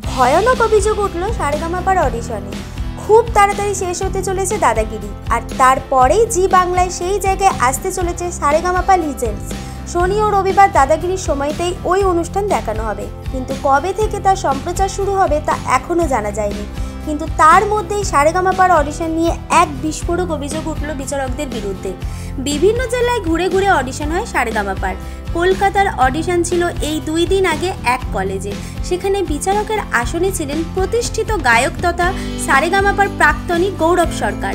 ভয়ানক অভিযোগ উঠল সারেগামাপার অডিশনে। খুব তাড়াতাড়ি শেষ হতে চলেছে দাদাগিরি, আর তারপরেই জি বাংলায় সেই জায়গায় আসতে চলেছে সারেগামাপা লিজেন্ডস। শনি ও রবিবার দাদাগিরির সময়তেই ওই অনুষ্ঠান দেখানো হবে, কিন্তু কবে থেকে তার সম্প্রচার শুরু হবে তা এখনও জানা যায়নি। কিন্তু তার মধ্যেই সারেগামাপার অডিশন নিয়ে এক বিস্ফোরক অভিযোগ উঠল বিচারকদের বিরুদ্ধে। বিভিন্ন জেলায় ঘুরে ঘুরে অডিশন হয় সারেগামাপার। কলকাতার অডিশন ছিল এই 2 দিন আগে এক কলেজে। সেখানে বিচারকের আসনে ছিলেন প্রতিষ্ঠিত গায়ক তথা সারেগামাপার প্রাক্তনী গৌরব সরকার।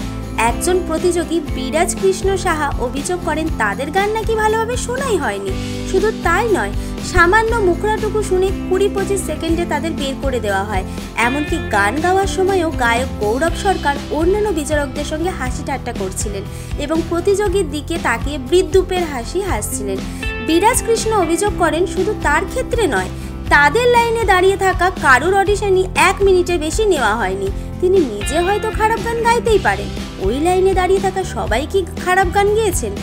একজন প্রতিযোগী বিরাজ কৃষ্ণ সাহা অভিযোগ করেন তাদের গান নাকি ভালোভাবে শোনাই হয়নি। শুধু তাই নয়, সামান্য মুখরাটুকু শুনে 20-25 সেকেন্ডে তাদের বের করে দেওয়া হয়। এমনকি গান গাওয়ার সময়ও গায়ক গৌরব সরকার অন্যান্য বিচারকদের সঙ্গে হাসি ঠাট্টা করছিলেন এবং প্রতিযোগীর দিকে তাকিয়ে বিদ্রূপের হাসি হাসছিলেন। বিরাজ কৃষ্ণ অভিযোগ করেন শুধু তার ক্ষেত্রে নয়, তাদের লাইনে দাঁড়িয়ে থাকা কারুর অডিশনই 1 মিনিটের বেশি নেওয়া হয়নি। তিনি নিজে হয়তো খারাপ গান গাইতেই পারেন, ওই লাইনে দাঁড়িয়ে থাকা সবাই কি খারাপ গান গেয়েছেন?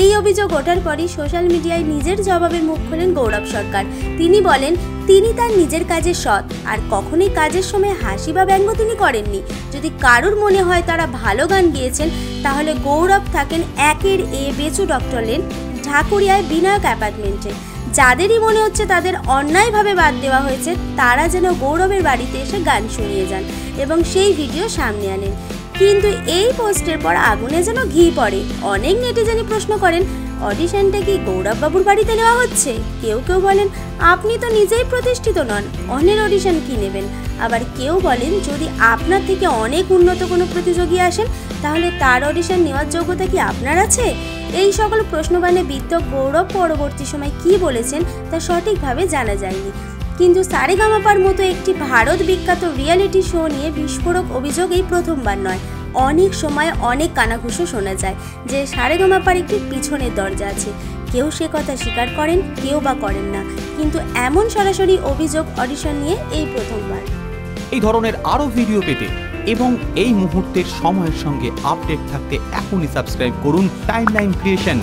এই অভিযোগ ওঠার পরই সোশ্যাল মিডিয়ায় নিজের জবাবে মুখ খোলেন গৌরব সরকার। তিনি বলেন তিনি তার নিজের কাজে সৎ, আর কখনোই কাজের সময় হাসি বা ব্যঙ্গ তিনি করেননি। যদি কারুর মনে হয় তারা ভালো গান গেয়েছেন, তাহলে গৌরব থাকেন 1 বেচু ডক্টর লেন, ঢাকুরিয়ায় বিনায়ক অ্যাপার্টমেন্টে। যাদেরই মনে হচ্ছে তাদের অন্যায়ভাবে বাদ দেওয়া হয়েছে, তারা যেন গৌরবের বাড়িতে এসে গান শুনিয়ে যান এবং সেই ভিডিও সামনে আনেন। কিন্তু এই পোস্টের পর আগুনে যেন ঘি পড়ে। অনেক নেটিজেনই প্রশ্ন করেন, অডিশনটা কি গৌরব বাবুর বাড়িতে নেওয়া হচ্ছে? কেউ কেউ বলেন আপনি তো নিজেই প্রতিষ্ঠিত নন, অন্যের অডিশন কি নেবেন? আবার কেউ বলেন যদি আপনার থেকে অনেক উন্নত কোনো প্রতিযোগী আসেন, তাহলে তার অডিশন নেওয়ার যোগ্যতা কি আপনার আছে? এই সকল প্রশ্নবাণে বিদ্ধ গৌরব পরবর্তী সময় কি বলেছেন তা সঠিকভাবে জানা যায়নি। কিন্তু সারেগামাপার মতো একটি ভারত বিখ্যাত রিয়েলিটি শো নিয়ে বিস্ফোরক অভিযোগ এই প্রথমবার নয়। অনেক সময় অনেক কানাঘুষো শোনা যায় যে সারেগামাপার একটি পিছনের দরজা আছে। কেউ সে কথা স্বীকার করেন, কেউ বা করেন না, কিন্তু এমন সরাসরি অভিযোগ অডিশন নিয়ে এই প্রথমবার। এই ধরনের আরও ভিডিও পেতে এবং এই মুহূর্তের সময়ের সঙ্গে আপডেট থাকতে এখনই সাবস্ক্রাইব করুন টাইমলাইন ক্রিয়েশন।